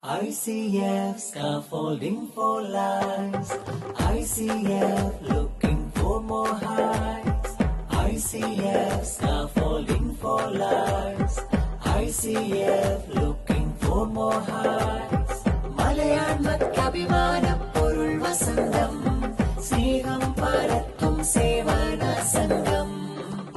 ICF scaffolding for lives. ICF looking for more heights. ICF scaffolding for lives. ICF looking for more heights. മലയാളമക്കഭിമാനം പൊരുൾ വസന്തം സ്നേഹം പരത്തും സേവന സംഘം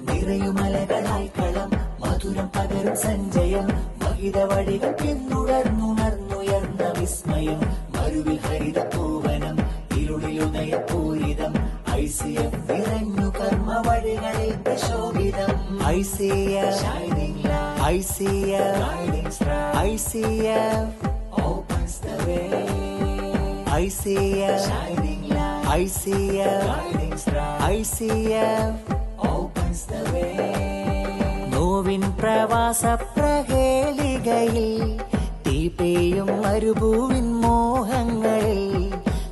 നിറയുമലകളായി കളം മധുരം പകരും സഞ്ചയം മഹിത വഴികൾ പിന്തുടർന്നുണർന്നുയർന്ന വിസ്മയം മരുവിൽ ഹരിത പൂവനം ഇരുളിലുദയപൂരിതം ICF നിറഞ്ഞു കർമ്മ വഴികളിൽ പ്രശോഭിതം ICF shining light ICF guiding star ICF opens the way ICF shining light ICF guiding star ICF opens the way Novin പ്രവാസ പ്രഹേളികയിൽ തീപേയും മരുഭൂവിൻ മോഹങ്ങളിൽ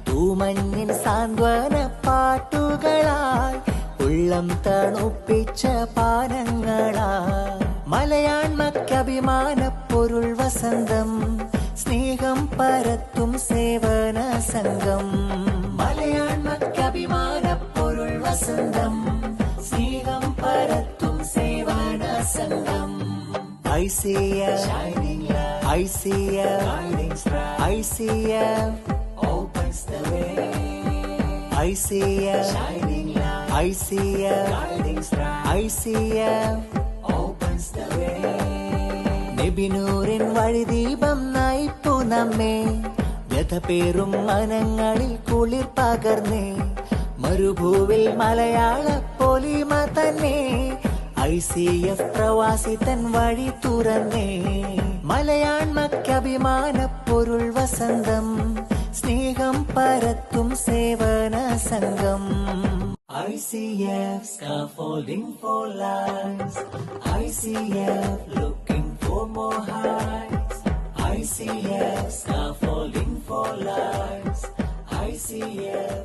തൂമഞ്ഞിൻ സാന്ത്വന പാട്ടുകളായി ഉള്ളം തണുപ്പിച്ച പാനങ്ങളായി മലയാളമക്കഭിമാന പൊരുൾ വസന്തം സ്നേഹം പരത്തും സേവന സംഘം മലയാളമക്കഭിമാന പൊരുൾ വസന്തം സ്നേഹം പരത്തും സേവന സംഘം ICF shining light ICF guiding star ICF opens the way ICF shining light ICF guiding star ICF opens the way നബിനൂറിൻ വഴിദീപം നയിപ്പു നമ്മെ വ്യഥപേറും മനങ്ങളിൽ കുളിർ പകർന്നേ മരുഭൂവിൽ മലയാള പൊലിമ തന്നെ ICF പ്രവാസി തൻ വഴി തുറന്നേ മലയാളമക്കഭിമാന പൊരുൾ വസന്തം സ്നേഹം പരത്തും സേവന സംഘം ICF scaffolding for lives ICF looking for more heights ICF scaffolding for lives ICF